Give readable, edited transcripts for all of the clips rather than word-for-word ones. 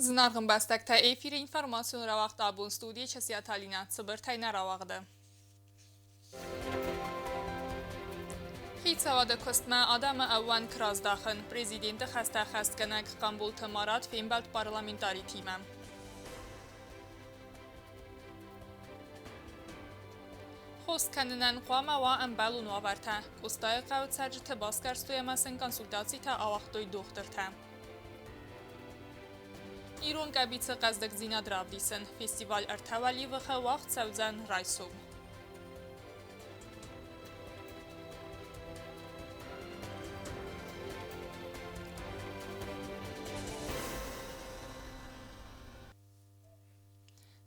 Զնաղն բաստակთა էյֆիրը ինվարմասիոն ռավաղ տաբուն ստուդիය չասիատալինա ծբրթայնա ռավաղդը։ Խիցավադը կոստմա ադամը ավան կրազդախն, Պրեզիդենտը խաստախաստ կնակ Կամբուլ թմարատ վիմբալտ պարլամենտարի թիմը։ Խոստ կննան қуама ամբալուն ավարթա, կոստայը қауծաջը թբասկարստու емասın կոնսультаций та ավախտոյ դողտրթա։ Իրոն կաբիցը qazdık Zinadravdisen, festival artavali vıxı vaxt savzan Raysov.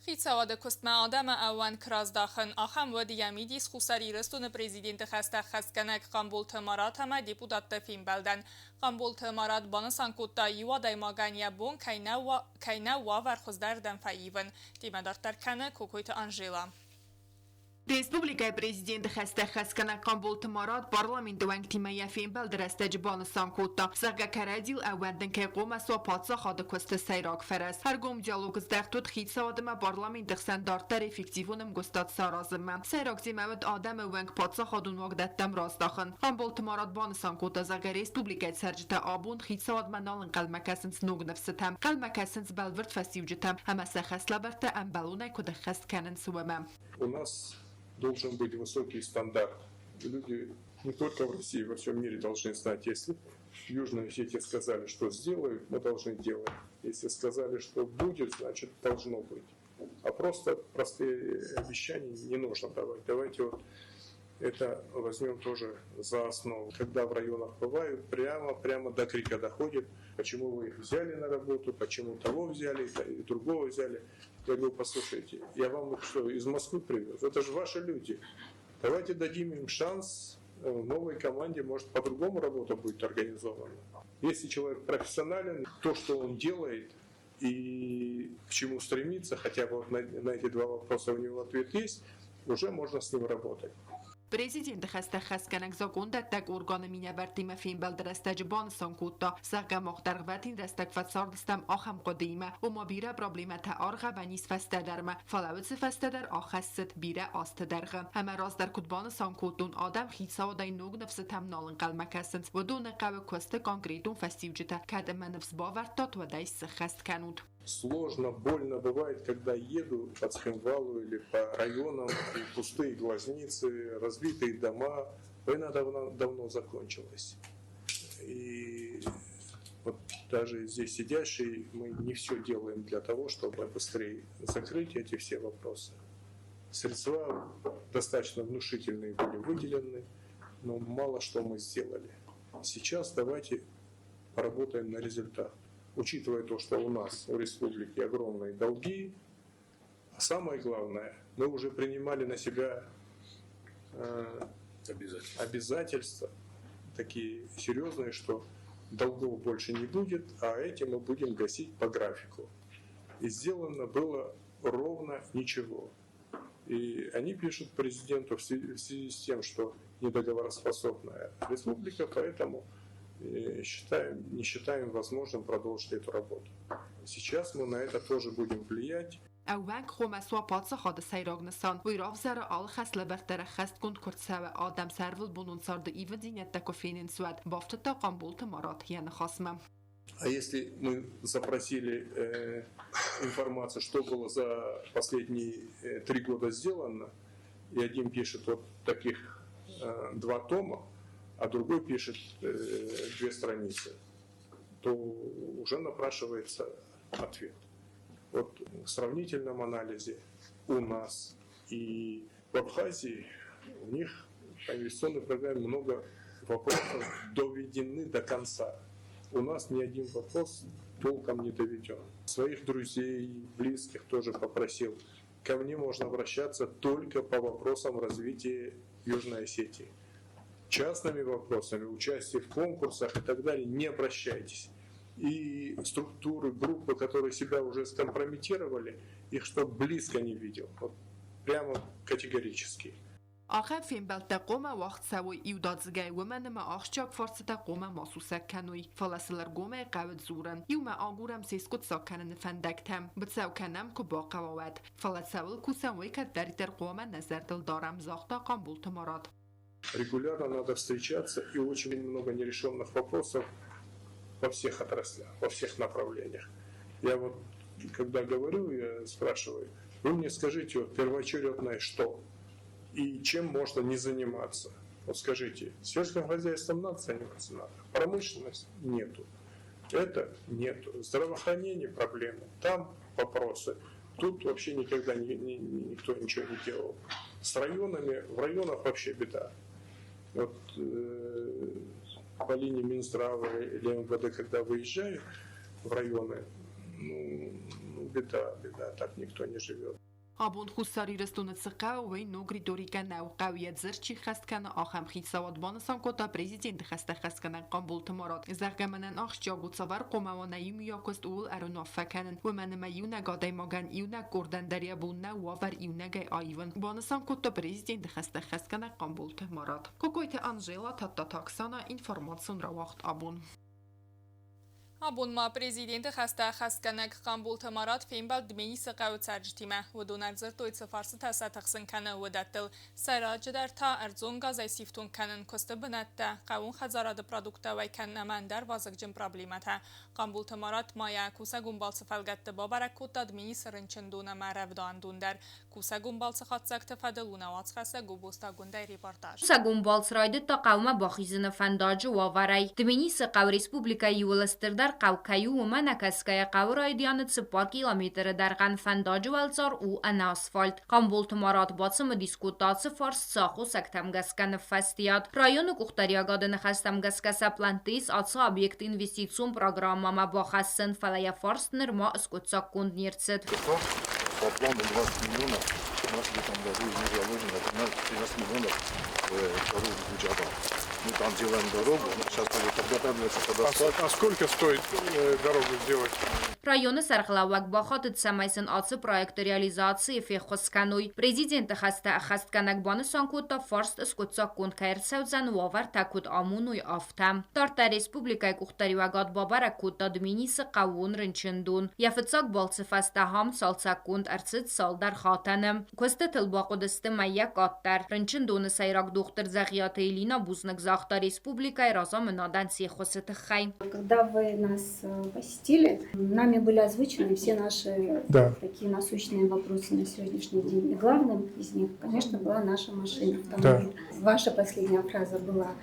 Խիցավադը կոստմա ադամը ավան կրազդախն, ախամ վդի ямիդիս խուսարի ռստունը Պրեզիդենտը խաստախ խաստկանակ Կամբուլ թմարատ համա դեպուտատը ֆիմբալդան, Կամբուլ թմարատ բանըսան կոտտա իվադայ մագանյա բոն կայնա վավար խոզդարդան ֆայիվն, դիմադարտարկանը կոկոյթը Անժելա. Республика президента Хастахаскана Камбул Тамарат парламент вангтимая фембал драстеж бансан кота сага карадил аванден ке قوم سوپاتسا خاد کوست سیراک فرس هر گم دیالوگ زدخت خیت سادم پارلمان دخسن دارتر افکتیفونم گستاد سارازم سیراک زیمود آدم وانگ پاتسا خادون واق دتم راستاخن کامبول تمارات بانسان کوتا زاگ республика سرجت آبون خیت ساد منالن قلمکسنس نوگ نفستم قلمکسنس بلورد فسیوجتم همه سخس لبرت ام بالونه کد خست کنن سومم. У нас должен быть высокий стандарт. Люди не только в России, во всем мире должны знать, если в Южной Осетии сказали, что сделают, мы должны делать. Если сказали, что будет, значит должно быть. А просто простые обещания не нужно давать. Давайте вот это возьмем тоже за основу. Когда в районах бывают, прямо до крика доходит, почему вы их взяли на работу, почему того взяли и другого взяли. Я говорю, послушайте, я вам их что, из Москвы привез? Это же ваши люди. Давайте дадим им шанс, в новой команде, может, по-другому работа будет организована. Если человек профессионален, то, что он делает и к чему стремится, хотя бы вот на эти два вопроса у него ответ есть, уже можно с ним работать. Президент Хастахасканак законда так органы меня бартима фимбал драстеж бансан кота сага мохтаргватин драстак фасардстам ахам قدیمه و ما بیره проблемata арга و نیز فستدرمه فلاوت فستدر آخست بیره آستدرغه همه راز در کدبان سانکوتون آدم خیسا و دای نوگ نفس تمنالن قلمکسنس و دون قوی کوست کانکریتون فستیوجتا کدم نفس باورتات و دای سخست کنود. Сложно, больно бывает, когда еду по Цхинвалу или по районам, и пустые глазницы, разбитые дома. Война давно закончилась. И вот даже здесь сидящие, мы не все делаем для того, чтобы быстрее закрыть эти все вопросы. Средства достаточно внушительные были выделены, но мало что мы сделали. Сейчас давайте поработаем на результат. Учитывая то, что у нас, у республики, огромные долги, а самое главное, мы уже принимали на себя обязательства такие серьезные, что долгов больше не будет, а эти мы будем гасить по графику. И сделано было ровно ничего. И они пишут президенту в связи с тем, что недоговороспособная республика, поэтому не считаем возможным продолжить эту работу. Сейчас мы на это тоже будем влиять. اوانگ خومسوا پاتسا خاد سیراگ نسان ویراف زر آل خس لبختر خست کند کرد سوه آدم سرول بونون سارد ایو دینت تکو فینین سواد بافت تا قامبول تمارات یان خاسمم. А если мы запросили информацию, что было за последние 3 года сделано, и один пишет вот таких 2 тома, а другой пишет 2 страницы, то уже напрашивается ответ. Вот в сравнительном анализе у нас и в Абхазии у них по инвестиционной программе много вопросов доведены до конца. У нас ни один вопрос толком не доведен. Своих друзей, близких тоже попросил. Ко мне можно обращаться только по вопросам развития Южной Осетии. Частными вопросами, участие в конкурсах и так далее не обращайтесь. И структуры, группы, которые себя уже скомпрометировали, их что близко не видел. Вот прямо категорически. آخر فين بلتا قوما وقت سوي إيوداد زجاي ومن ما أخشاك فرصة قوما ماسوسا كانوي فلسلر قوما قاود زورن يوم آغورم سيسكوت ساكن نفندكتم بتساو كنم كبا قواد فلساول كوساوي كداريتر قوما نظر دل دارم زاختا قنبول تمارات. Регулярно надо встречаться, и очень много нерешенных вопросов во всех отраслях, во всех направлениях. Я вот, когда говорю, я спрашиваю, вы мне скажите, вот первоочередное что? И чем можно не заниматься? Вот скажите, сельским хозяйством надо заниматься? Надо. Промышленность? Нету. Это нету. Здравоохранение проблемы. Там вопросы. Тут вообще никогда никто ничего не делал. С районами, в районах вообще беда. Вот по линии Минздрава или МВД, когда выезжаю в районы, беда, так никто не живет. آبون خوستاری رستون سقا و نوگری دوری کن او قویت زرچی خست کن آخم خیت سواد بانسان کتا پریزیدنت خست کنن قنبول تمارات زغمنن آخش جابوت سوار قوم و نیوم یا کست اول ارون فکنن و من میونه گادای مگن ایونه گردن دریا بون و ور ایونه گای آیون بانسان کتا پریزیدنت خست کنن قنبول تمارات کوکویت آنژلا تا تاکسانا اینفورماسیون را وقت آبون Абунма президенті хаста хастканак Қамбул Тамарат феймбал дменисы қауыт саржитиме. Вудунар зыртойцы фарсы таса тақсын каны удаттыл. Сайраджыдар та арзон газай сифтун канын косты бінатта. Қауын хазарады продукта вай каннамандар вазықжын проблемата. Қамбул Тамарат мая куса гумбалсы фалгатты бабарак кутта дменисы рынчындуна маравдаандундар. Куса гумбалсы қатсакты фадылуна вацхаса губуста гундай репортаж. Куса гумбалсы райды та қаума бахизыны фандажы ваварай. Дменисы қау республика ювылыстырдар قوکیو و منکسکای قورای دیانت 3 کیلومتر در غن فنداج والزار او ان اسفالت قنبول تمارات باتسم دیسکوتات فارس ساخو سکتم گسکن فستیات رایون کوختریا گادن خستم گسکسا پلانتیس اتسا объект инвестицион программама бахасын фалая фарс нырма скотсак кунднирцет. По плану 20 миллионов, у нас в этом году из них заложено 13 миллионов дорог бюджета. Мы там делаем дорогу, сейчас подготавливается под асфальт. А сколько стоит дорогу сделать? Районы сархлавак бахатыт самайсын асы проекты реализации фехосканой. Президент хаста хастканак баны санкута фарст скотсак кунд кайрсаудзан вавар такут амунуй афтам. Тарта республикай кухтаривагат бабара кутта дминисы қавун рынчындун. Яфыцак балцы фаста хам салцак кунд арцит салдар хатаным. Косты тылбақудысты майяк аттар. Рынчындуны сайрак доктор Захията Илина Бузнак Захта республикай раза мынадан сехосыты хай. Когда вы нас посетили, нами были озвучены все наши такие насущные вопросы на сегодняшний день. И главным из них, конечно, была наша машина. Ваша последняя фраза была: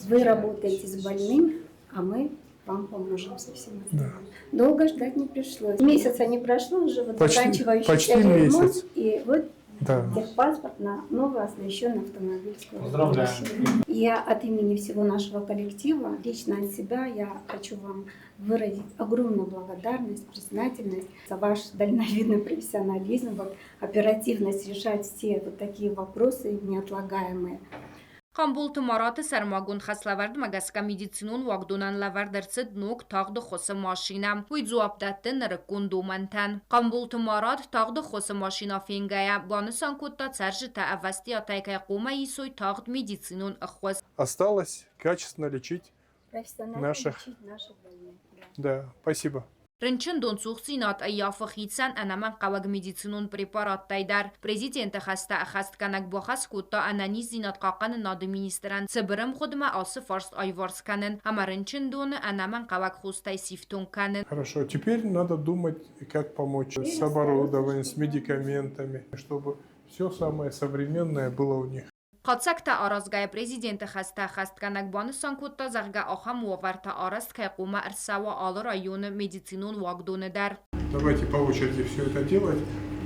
вы работаете с больным, а мы вам поможем со всем остальным. Долго ждать не пришлось. Месяца не прошло, уже вот заканчивающийся ремонт. И вот техпаспорт на новый оснащенный автомобиль. Я от имени всего нашего коллектива, лично от себя, я хочу вам выразить огромную благодарность, признательность за ваш дальновидный профессионализм, оперативность решать все вот такие вопросы неотлагаемые. قنبول تمارات سرماگون خسلورد مگسکا میدیسینون واقدونان لوردرسد نوک تاقد خوص ماشینم وی زواب داتن رکون دومنتن. قنبول تمارات تاقد خوص ماشینا فینگایا بانسان کتا ترج تا اوستی آتایکای قومه ایسوی تاقد میدیسینون اخوز. Осталось качественно лечить наших больных. Да, спасибо. Рынчын дон сухсинат айяфы хитсан анаман қаваг медицинун препарат тайдар. Президент хаста ахастканак бахас кутта ананиз зинат қақаны нады министран цыбырым худма асы фарст айварс канын. Ама рынчын доны анаман қаваг хустай сифтун канын. Хорошо, теперь надо думать, как помочь с оборудованием, с медикаментами, чтобы все самое современное было у них. قادسک تا آرازگای پریزیدنت خسته خستکنک بانستان کتا زغگا آخم وافر تا آراست که قومه ارساوا آل رایون مدیسینون واقدون در. Давайте по очереди все это делать.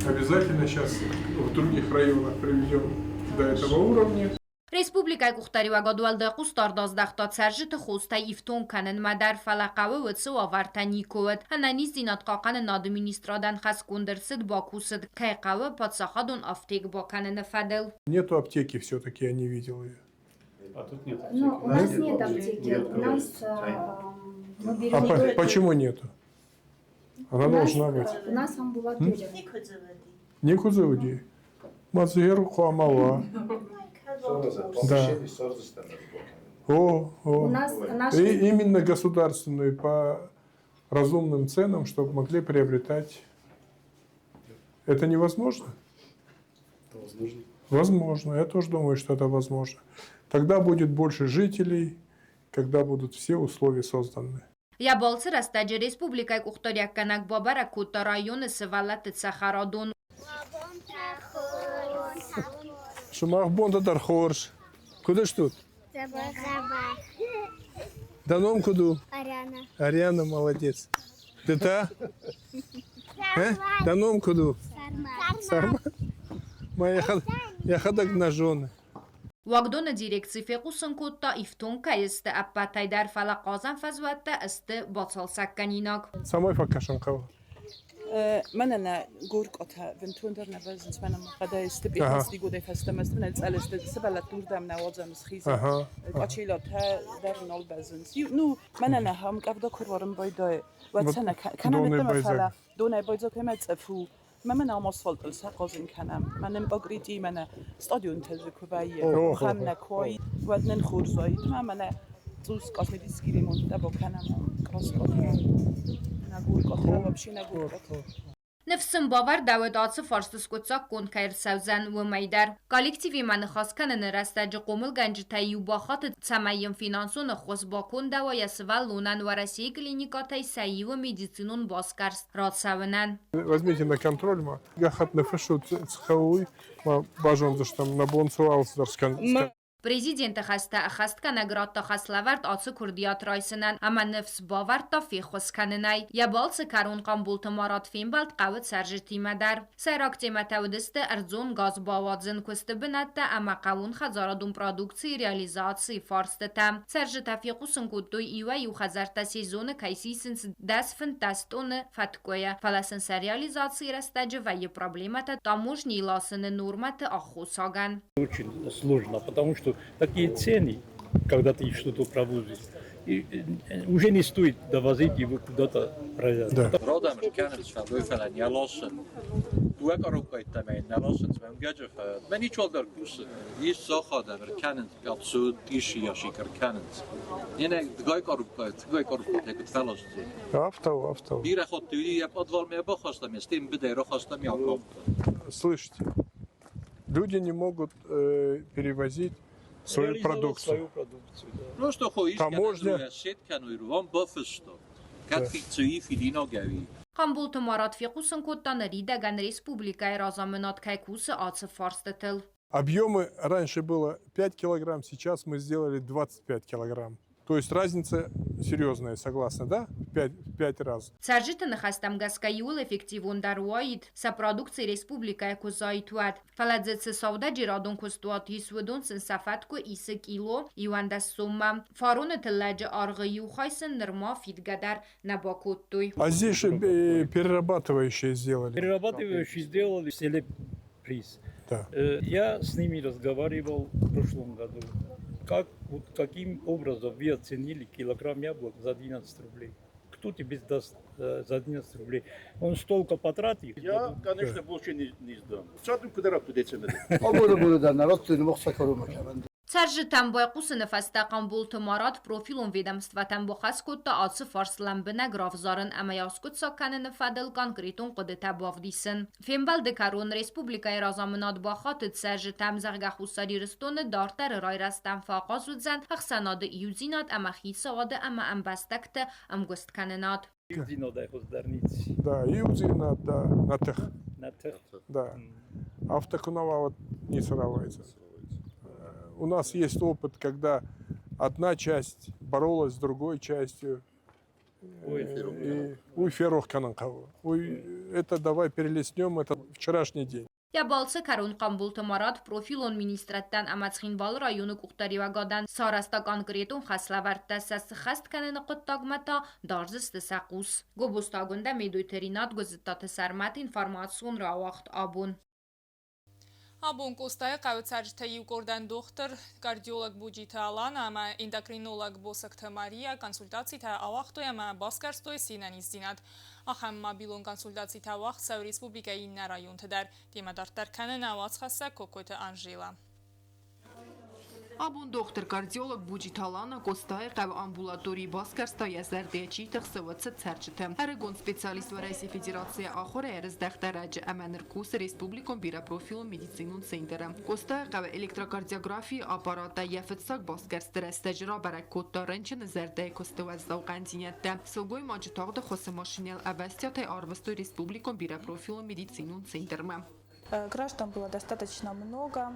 Обязательно сейчас в других районах приведем до этого уровня. Республикай кухтаривага дуалда кустар доздахта цержит хостай ифтон канен мадар фалақавы ватсы ваварта никоват. Ананиз динат қақаны надминистрадан хас кундерсид бакусид. Кайқавы подсахадун аптек баканен фадел. Нету аптеки, все-таки я не видел ее. А тут нет аптеки. Ну, у нас нет аптеки. У нас мы берем Почему нету? Она должна быть. У нас амбулатория. Не кузовди. Мазер Хуамала. У нас наши... И именно государственную по разумным ценам, чтобы могли приобретать. Это невозможно? Это возможно. Возможно. Я тоже думаю, что это возможно. Тогда будет больше жителей, когда будут все условия созданы. Յաբոլցը ռաստաջի ռեսպուբլիկայ կուխտորյակկանակ բաբարա կուտա ռայոնը սվալատ ծախարադուն Шумахбонда Дархорш. Куда ж тут? Даном куду? Ариана. Ариана, молодец. Ты-то? Даном куду? Сарма. Я ходок на жены. Вагдона дирекции фекусын кутта ифтунка есті аппатай дар фала қазан фазватта істі батсалсакканинак. Самой факашанкава. من أنا جورك أتها بنتوندر نبزنس من قدا استبيحس دي جودي فاستمست من الألست سبلا توردا من وضع مسخيزة أشيلات ها در نول بزنس نو من أنا هم قبضة كرورم بايدا واتسنا كنا مثلا دون بايدا كم تفو من أمسفلت الساقزين كنا من بقريتي من استاديون تزكوباية خم نكوي ودن خورزاي تما من زوس كاسمتي سكيريمون تبو كنا كاسكوت Նվսն բավար դավետացը ֆարստսկոցակ կոնքայր սավզան վմայդար։ Կոլեկտիվի մանխասկանը նրաստաջը կոմլ գանջտայի ու բախատը ծամային ֆինանսոնը խոսբակոն դավայասվալ լունան վարասիի կլինիկատայ սայիվը մեդիցինուն բասկարս ռացավնան։ Возьмите на контроль, я хат напишу цхауй, бажон за что на бонсуал дарскан. Президенты хастканагратта хаславард ацı курдият райсынан ама нефс бавардта фехосканынай. Ябалцы карун камбулты марат фимбалт қавыт саржитимадар. Сайрак тематавдысты арзун газ бавадзын кусты бинатта ама қавун хазарадун продукции реализации фарстыта. Саржита фехусын куттой ива ю хазарта сезоны кайсисынс дас фантастоны фаткоя. Фаласын са реализации растаджи вайи проблемата таможни ласыны норматы ахусаган. Очень сложно, потому что такие цены, когда ты что-то провозишь, уже не стоит довозить его куда-то продать. Да. Родам kennis van Leuven en lossen. Hoe ik ook uit mij naar lossen, mijn gadget. Ben niet wel daar kussen. Is zo gaat dat we kennen, dat zo is je als je kennen. Nee, de ga ik ook uit, ik het fellows zien. Авто. Hier gaat jullie heb wat wel meer bagage dan stem bedrijf gaat dan jou komt. Слышите, люди не могут перевозить свою продукцию. Ну что хоиш, таможня. Камбулты марат фекусын коттаны Ридаган республикай разамынат кайкусы ацы фарстытыл. Объемы раньше было 5 килограмм, сейчас мы сделали 25 килограмм. То есть разница серьезная, согласна, да? В 5 раз. Саржиты нахастам гаскайул эффективун даруаид, са продукции республикай кузайтуад. Фаладзецы сауда джирадун кустуат юсвудун сын сафатку исы кило, ивандас сумма. Фаруны тылладжи аргыю хайсын нырма фитгадар набакуттуй. А здесь же перерабатывающие сделали. Перерабатывающие сделали селеприз. Да. Я с ними разговаривал в прошлом году. Каким образом вы оценили килограмм яблок за 11 рублей? Кто тебе даст за 11 рублей? Он столько потратил. Я, конечно, больше не сдам. Садым куда рапту децембре. Саржитам байқусы нефаста Камбулты марат профилон ведомстватан бухас кутта ацы фарслан бина графзарын ама яскут сакканы нефадыл конкретун қыдыта бавдисын. Фембал декарун республикай разамынат бахатыд саржитам заргахусари рыстоны дартар райрастан фақаз удзан ақсанады июзинат ама хисаады ама амбастакты амгостканынат. Июзинат айхоздарниц. Да, июзинат, да, натых. Натых. Да. Автокунова вот не сравнивается. У нас есть опыт, когда одна часть боролась с другой частью. Это давай перелеснем, это вчерашний день. Ябалцы карун Камбулты марат профилон министраттан амацхинвал районы кухтари вагадан сараста конкретун хаславартта сасы хастканын қыттагмата дарзысты сақус. Гобустагунда медуйтеринат гозыттаты сармат информацион равахт абун. Абун кустay qavitsarjtayı gordan doktor, kardiolog Bujita Alana, ama endokrinolog Bosakta Maria, konsultatsiyta avaqtoy ama baskarstoy sinan izdinat. Axam mobilon konsultatsiyta avaq sav respublikayi narayuntadar. Demedartar kanın avaz xassa kokoyta Anjela. Abun doktor kardiolog Bujitalana Kostay qav ambulatoriy baskərstaya zərdəyəçi təxsəvətsə çərçitə. Əregon spesialist və Rəisi Federasiya axorə ərizdəxtərəcə əmənir kus Respublikon bira profilu medisinun sendərə. Kostay qav elektrokardiografi aparatda yəfitsaq baskərstərə stəcra bərək kodda rənçin zərdəy kostəvəzdəv qəndiniyyətdə. Sılgoy macıtaqda xosə maşinel əvəstiyatay arvəstü Respublikon bira profilu medisinun sendərmə. Граждан было достаточно много.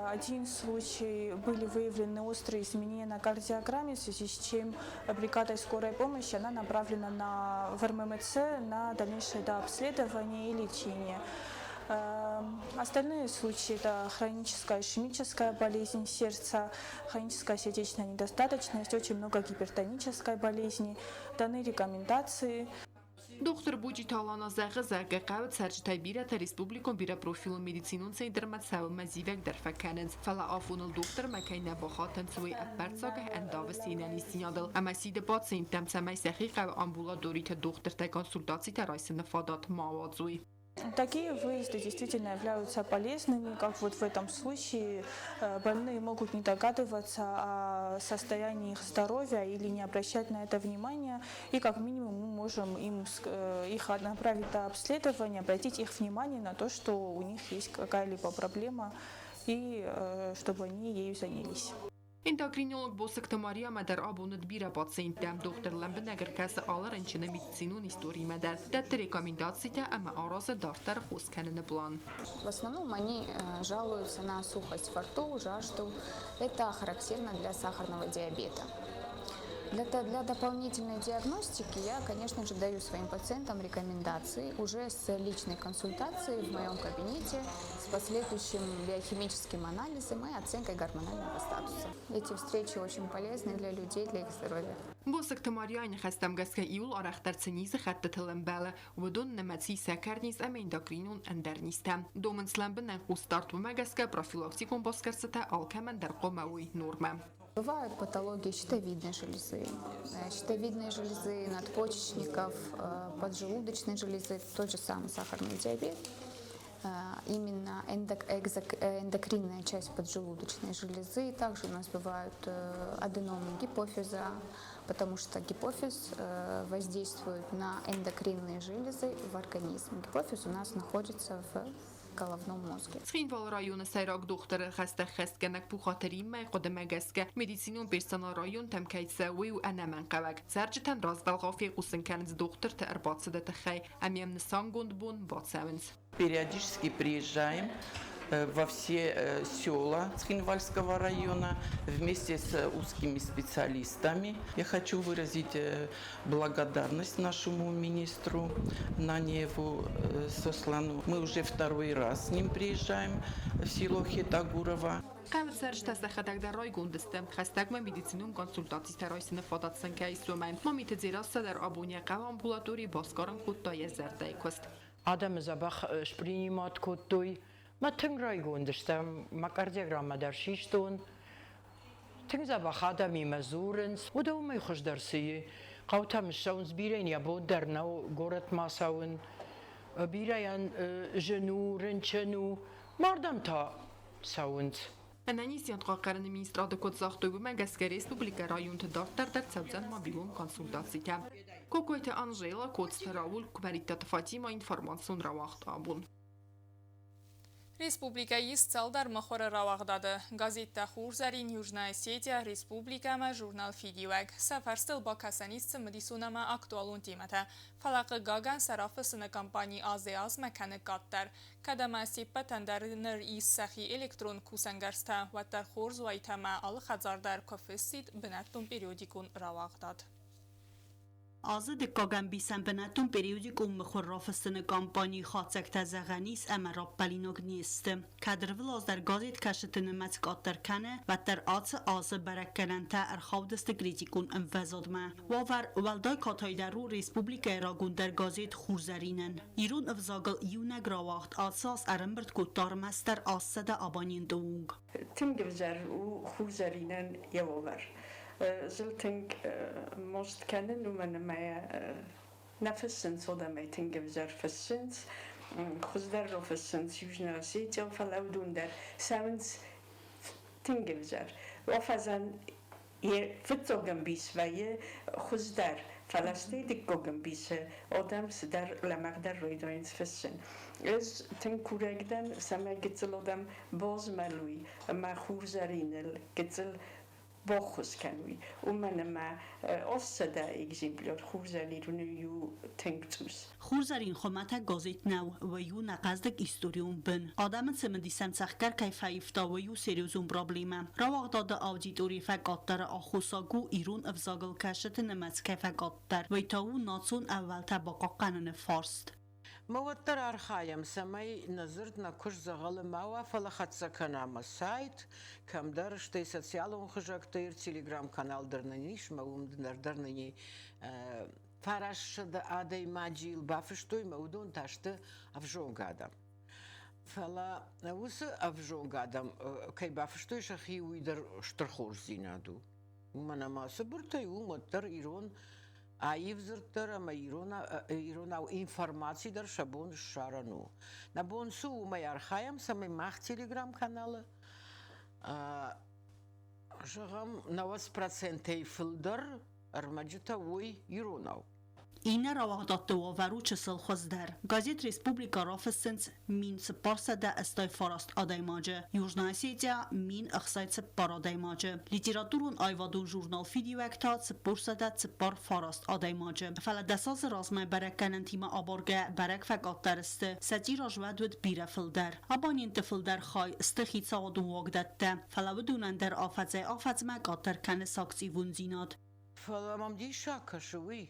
Один случай были выявлены острые изменения на кардиограмме, в связи с чем бригадой скорой помощи она направлена в РММЦ на дальнейшее дообследование и лечение. Остальные случаи – это хроническая ишемическая болезнь сердца, хроническая сердечная недостаточность, очень много гипертонической болезни. Даны рекомендации. Doktor Bujitalana zəğə qav çərçitəy birətə Respublikon bira profilu medisinun sendərmət səvə məzivək dərfəkənins. Fələ afunul doktor məkəynə baxatən suy əpbərtsaqə əndavı sinəni sinyadıl. Əməsidə patsiyent təmsəməy səxi qav ambulatoritə doktor tə konsultasi tərayısını fadat mavadzuy. Такие выезды действительно являются полезными, как вот в этом случае больные могут не догадываться о состоянии их здоровья или не обращать на это внимания, и как минимум мы можем их направить на обследование, обратить их внимание на то, что у них есть какая-либо проблема, и чтобы они ею занялись. Endokrinolog Bosakta Maria Madar abunut bira patsientə. Doktorlar nəgər kəsə alır înçinə medisinun истории Madar. Дәтті рекомендациите, әмі аразы дартар хоскәнені план. В основном они жалуются на сухость во рту, жажду. Это характерно для сахарного диабета. Для дополнительной диагностики я, конечно же, даю своим пациентам рекомендации уже с личной консультацией в моем кабинете, с последующим биохимическим анализом и оценкой гормонального статуса. Эти встречи очень полезны для людей, для их здоровья. Bosakta Maria'nı xəstəmgəskə iyul araqtarçinizi xəttə tılınbələ və don nəməci səkərniz əmə endokrinun əndərnizdə. Domınslənbinən xustart və məgəskə profilaktikon baskərsətə alkəmən dərqoməvi norma. Бывают патологии щитовидной железы, надпочечников, поджелудочной железы, тот же самый сахарный диабет. Именно эндокринная часть поджелудочной железы. Также у нас бывают аденомы гипофиза, потому что гипофиз воздействует на эндокринные железы в организме. Гипофиз у нас находится в головном mozgə. Sxinval rayonu Sayraq doktoru xəstə xəstgənək bu xatirin məy qodəməgəskə medisinun personal rayon təmkəysə və ənəmən qəvəq. Sərcitən razbalğafi qusınkəniz doktor tə ərbaqsıda təxəy əmyəmni sangund bun batsəvins. Периодически приезжаем во все села Схинвальского района вместе с узкими специалистами. Я хочу выразить благодарность нашему министру Наневу Сослану. Мы уже второй раз с ним приезжаем в село Хетагурова. Qəvr sərcitəsə xədəqdə ray gündüstə xəstəqmə medisinun konsultasi tərayısını fadatsın kəysümən. Mamit dzirassadər abuniyə qəv ambulatori baskarın xudda yəzərdə ikost. Adamıza bax şprimat kodduy. Ma tıngra'yı gündüstüm, ma kardiyogramma der şiştun. Tınza bax adami mezurins. O da umay xoş dersiyi. Qavtam şavunz bireyn ya bu dernav gorat masavun. Bireyan jenu, rinçenu. Mardam ta savunz. Ənənis yantqaqarını ministradı kod zaxtöyü məgəskə Respublika rayontu dartdar çəvzən mobilun konsultasitə. Kokoyte Anjela kod Raul Kuberittat Fatima informasyon ravaqt abun. Республикаи исцел дар махора равағдады. Газетта Хурзарин Южная Осетия Республикама журнал Фидиуэг. Сафарстыл ба касанистцы мадисунама актуалун темата. Фалақы гаган сарафысыны компании аз мәкәні каттар. Кадама сиппатан дар ныр ис сахи электрон кусангарста. Ваттар Хурз вайтама алы хазардар кофесид бінаттун периодикун равағдад. Azı dikkagan bisenbenetun periodikun mıxurrafısını kampani xatsek tezəğənis əmərab bəlinog niyist. Kadrvılaz der gazet kəşitini mətik attarkənə və der atı azı bərəkkənəntə ərxavdıstı kritikun învəzadmə. Vavar velday kataydaru Respublika Ragun der gazet xurzərinin. İrun ıvzagıl iyunəg ravaqt atsas ərəmbırt kuttar məstər asıda abanin doğung. Tüm givzər u xurzərinin yavavar. زلتنج most kennen ومن ما نفسنس وده ما يتنجبزر فسنس خزدر رو فسنس يوجنا سيتيا فلاودون در ساونس تنجبزر وفزن فتوغن بيس ويه خزدر فلسطي دكوغن بيس آدم سدر لمقدر رویداین فسن از تنکورگدن سما گتل آدم باز ملوی ما خورزرینل گتل باخوز کنوی و من ما آسده اگزیمپلار خورزری رو نیو تنکتوس خورزرین خمتا گازیت نو و یو نقصدک استوریون بن آدم سمندی سمسخکر کیفایفتا و یو سریوزون پرابلیمه رواق داده آودیتوری فقاطر آخوصاگو ایرون افزاگل کشت نمت کیفقاطر و تاو ناتسون اول تباقا قانون فارست موتر أرخايم سماي نظرتنا كش زغل ماوا فلخت سكنام السايت كم درش تي سوциалон خجاكتير تيليجرام канал درننيش موم درنني فرش آدي ماجيل بافشتوي مودون تاشت أفجون قادم فلا وس أفجون قادم كي بافشتوي شخي ويدر شترخور زينادو ومنا ما صبرتي ومتر إيرون Аивзыртыр, ама ирона информации дар шабон шарану. На бонсу умай архаям самый мах телеграм-каналы. Жагам 90% эйфилдер армаджита ой иронау. اینه رواق داده و رو چسل خوزدر گازیت ریسپوبلیکا رافستنس مین سپارسه ده استای فاراست آدای ماجه یوجنایسیتیا مین اخصایت سپار آدای ماجه لیتراتورون آیوادون جورنال فیدیو اکتا سپورسه ده سپار فاراست آدای ماجه فلا دساز رازمای برک کنن تیما آبارگه برک فقات درسته سجی راجود ود بیره فلدر آبانین تفلدر خای استخید سوادون واقدت ده فلا بدونن در آفت مگاتر کنه ساکسی ونزیناد فلا ممدی شاکه شوی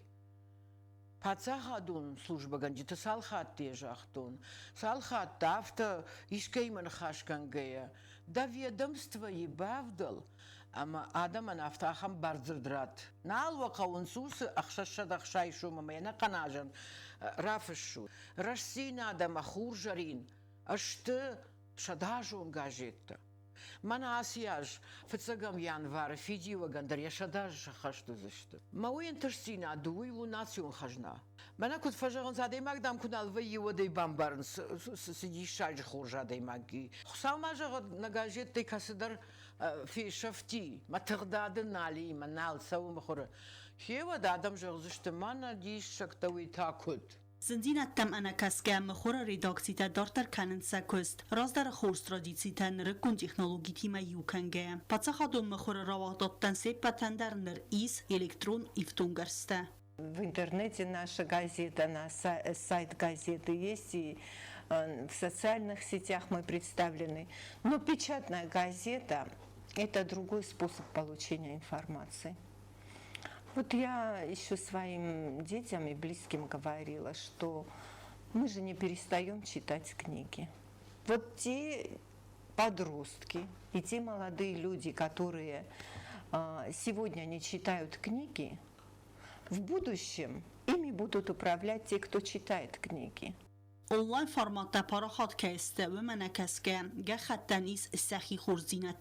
Пацахадун служба ганджита салхат тежахтун. Салхат тафта ишкейман хашкангея. Да ведомство ебавдал. Ама адаман афтахам барзырдрат. Налва каунсус ахшашад ахшайшу мамена канажан. Рафышу. Рашсин адама хуржарин. Ашты шадажун газетта. Мана асияж фцагам январ фидио гандар шадаж хашту зашты. Мауен терсина дуй лунацион хажна. Мана кут фажаган заде магдам кунал вайо де бамбарн сиди шаж хуржа де маги. Хсамажа на газетте касдар في شفتي ما تغداد نالي منال سو مخور هيوا دادم جغزشت مانا ديش شكتوي تاكد زندین تم انا کسکه مخور ریداکسیت دارتر کنن سکست راز در خورست رادیسیت نرکن تکنولوژی تیم یوکنگه پس خادم مخور رواق دادن سیب پتندر نر ایس الکترون ایفتونگرسته В интернете наша газета, на сайт газеты есть, и в социальных сетях мы представлены. Но печатная газета – это другой способ получения информации. Вот я еще своим детям и близким говорила, что мы же не перестаем читать книги. Вот те подростки и те молодые люди, которые сегодня не читают книги, в будущем ими будут управлять те, кто читает книги. اونلاین فرمات پاراخات که است و من کسکه گه خطنیس سخی خورزینت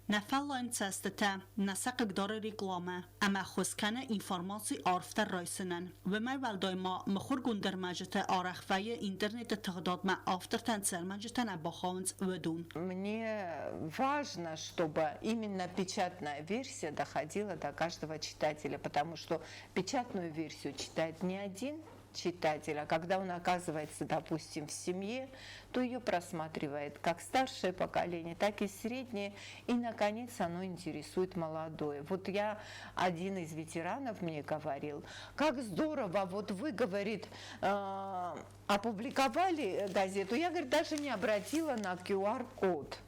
نفلاین سسته نسق دار رکلامه اما خسکنه اینفرماسی عرفت رایسنن و ما ولدای ما مخور گندر مجت آرخفای اینترنت تغداد ما آفتر تنسل مجت نباخانز ودون. Мне важно, чтобы именно печатная версия доходила до каждого читателя, потому что печатную версию читает не один читатель, а когда он оказывается, допустим, в семье, то ее просматривает как старшее поколение, так и среднее, и, наконец, оно интересует молодое. Вот один из ветеранов мне говорил, как здорово, вот вы, говорит, опубликовали газету, я, говорит, даже не обратила на QR-код.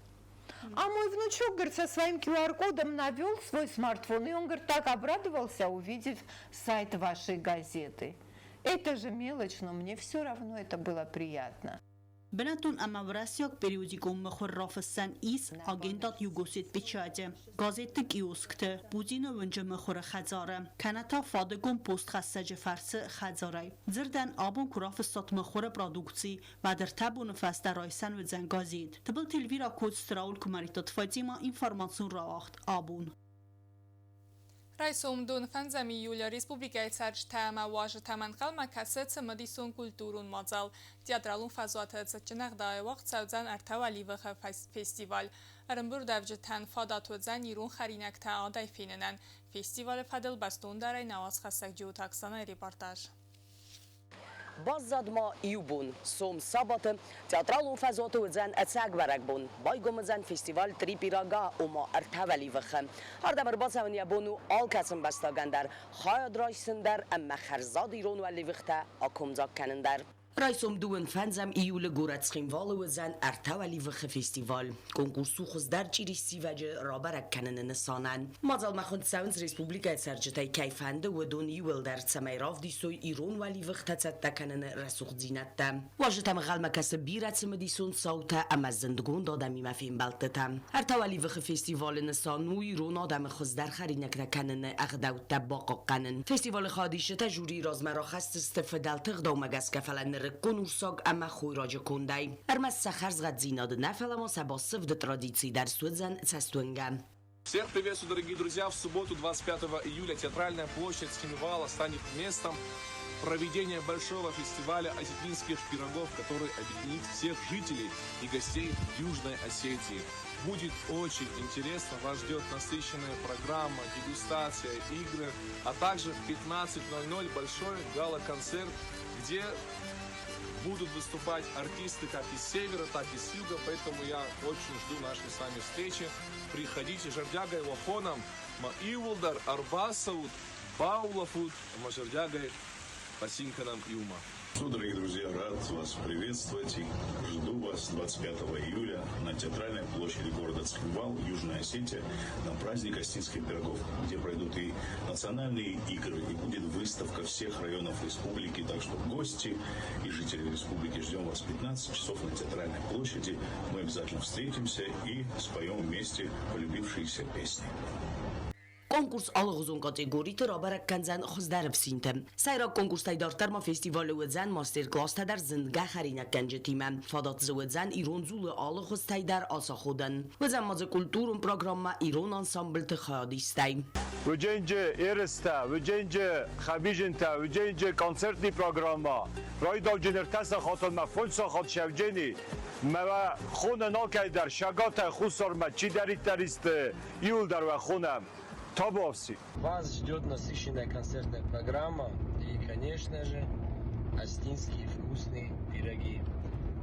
А мой внучок, говорит, со своим QR-кодом навел свой смартфон, и он, говорит, так обрадовался, увидев сайт вашей газеты. Это же мелочь, но мне все равно это было приятно. بناتون اما وراسیاک پریودیکوم مخور رافستن ایس آگندات یوگوسیت پیچاده گازیت کیوسکته بودین ونجه مخور خزاره کنتا فادگون پوست خستج فرس خزاره زردن آبون کرافستات مخور پرادوکسی و در تبون فست رایسن و زنگازید تبل تلویرا کود ستراول کماریتات فایتیما اینفرماسون راوخت آبون رئیس عمدون فنزمی یولا ریسپوبلیکای سرج تاما واجه تمن قلما کسات مدیسون کلتورون مازال تیاترالون فضوات تجنق دای وقت سوزن ارتوالی و فستیوال ارنبور دوجتن فادات و زن ایرون خرینک تا آدای فیننن فستیوال فدل بستون دارای نواز خستک جو تاکسان ریپورتاج Bazadma Iubun, som sabat, teatralul fazot uzan atsak barakbun, baygomazan festival tripiraga uma artavali vakhem. Ardamar basavan yabunu al kasım bastagandar, khayadraysındar, amma kharzad iron wali vakta akumzak kanandar. رئیس عمدون فنزم ایول گورتسخیم والو زن ارتوالی وخ فستیوال کنکورسو خوز در چیری سیوجه رابرک کنن نسانن مازال مخوند ساونز ریسپوبلیکای سرجتای کیفنده و دون ایول در سمیراف دیسوی ایرون ولی وخ تزد کنن رسوخ زینت واجتم غلم کس بیرت سمدیسون صوتا اما زندگون دادمی مفیم بلتتم ارتوالی وخ فستیوال نسان و ایرون آدم خوز در خرینک کنن اغداو تباقا قنن فستیوال خادیشه تجوری رازمرا خست استفدال تغدو مگس کفلن Конурсог ама хуйраджа кундай. Армас сахарзгад зинад нафалама сабасов до традиций дар Судзан цастунга. Всех приветствую, дорогие друзья! В субботу, 25 июля, театральная площадь Схимивала станет местом проведения большого фестиваля осетинских пирогов, который объединит всех жителей и гостей Южной Осетии. Будет очень интересно, вас ждет насыщенная программа, дегустация, игры, а также в 15:00 большой гала-концерт, где будут выступать артисты как из севера, так и с юга, поэтому я очень жду нашей с вами встречи. Приходите, Жардягай Вахонам, Маивулдар, Арбасаут, Баулафут, Мажардягай, Пасинканам Иума. Дорогие друзья, рад вас приветствовать и жду вас 25 июля на театральной площади города Цхинвал, Южная Осетия, на праздник осетинских пирогов, где пройдут и национальные игры, и будет выставка всех районов республики. Так что гости и жители республики, ждем вас в 15 часов на театральной площади. Мы обязательно встретимся и споем вместе полюбившиеся песни. کنکورس آلغوزون کاتگوری رابرک کنزن خوز در بسینتم سایرا کنکورس تایدارتر ما فستیوال ودزن ماستر کلاس در زندگاه خرینک کنج تیمم فادات زودزن ایرون زول آلغوز تایدر آسا خودن وزن ماز کلتورم پروگرام ما ایرون انسامبل تخیادیستای و جنج ایرستا و جنج خبیجنتا و جنج کنسرتی پروگرام ما رای داو جنرتس خاطر ما فلسا خاط شوجنی ما خون ناکی در شگات خسار ما چی داری تریست ایول در و خونم Вас ждет насыщенная концертная программа и, конечно же, осетинские вкусные пироги.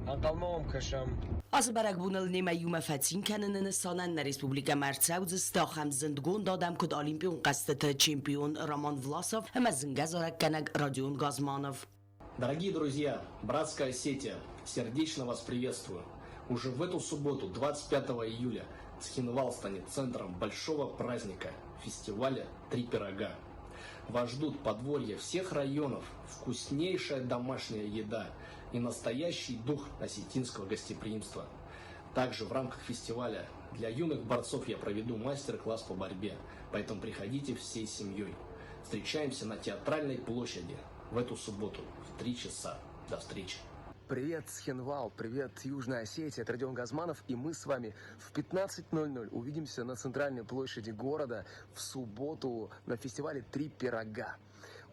Анкалмовым кашам. از برگ بونل نیمه یوم فتین کنن نسانن در ریسپوبلیک مرساوز استاخم زندگون دادم کد اولیمپیون قصدت چمپیون رمان власов هم از زنگزارک کنگ رادیون گازمانов. Дорогие друзья, братская Осетия, сердечно вас приветствую. Уже в эту субботу, 25 июля, Цхинвал станет центром большого праздника, фестиваля «Три пирога». Вас ждут подворья всех районов, вкуснейшая домашняя еда и настоящий дух осетинского гостеприимства. Также в рамках фестиваля для юных борцов я проведу мастер-класс по борьбе, поэтому приходите всей семьей. Встречаемся на Театральной площади в эту субботу в 3 часа. До встречи! Привет, Цхинвал, привет, Южная Осетия, это Родион Газманов, и мы с вами в 15:00 увидимся на центральной площади города в субботу на фестивале «Три пирога».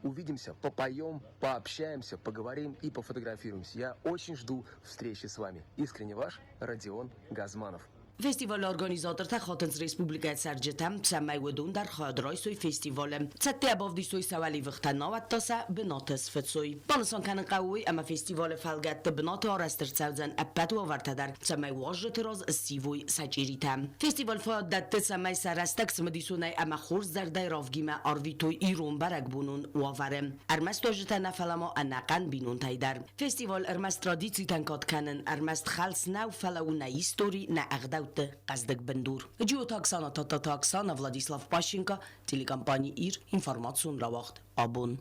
Увидимся, попоем, пообщаемся, поговорим и пофотографируемся. Я очень жду встречи с вами. Искренне ваш Родион Газманов. فستیوال ارگانیزاتور تا خاطنز ریسپوبلیکای سرجتم سمی ودون در خادرای سوی فستیوال څته اباف دی سوی سوالی وقتنا و تاسا بناتس فتسوی بانسان کن قوی اما فستیوال فلگت بنات آرستر سوزن اپت و ورت در سمی واجد راز سیوی سجیریتم فستیوال فادت سمی سرستک سمدیسونه اما خورز در دایرافگیم آرویتوی ایرون برگ بونون وافرم ارمست واجد نفلما انقن بینون تایدر فستیوال ارمست ترادیسی تنکات کنن ارمست خالص نو فلو نه هیستوری نه اغداوت قصدك بندور جيو تاكسانا تاتا تاكسانا فلاديسلاف باشينكا تيليكامباني إير إنفورماتسون راوقت أبون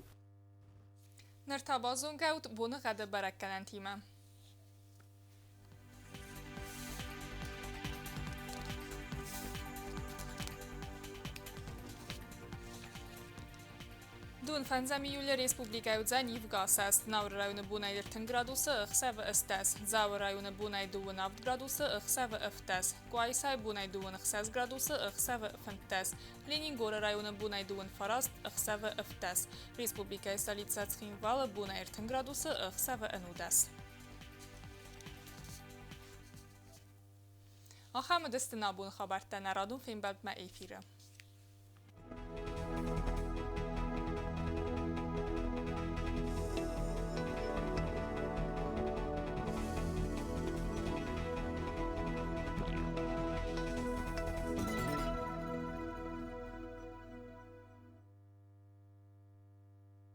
نرتبازون قوت بون غد بركنن تيما Dun fenzem iulie Respublikai Udzan Ivgas est, Naur rajone bunai 10 graduse, Xseve estes, Zau rajone bunai 2 graduse, Xseve eftes, Guaisai bunai 2 graduse, Xseve fentes, Leningor rajone bunai 2 farast, Xseve eftes, Respublikai Stolica Țhinval bunai 10 graduse, Xseve enudes. آخر مدست نابون خبرتن رادون فیلم بعد ما ایفیره.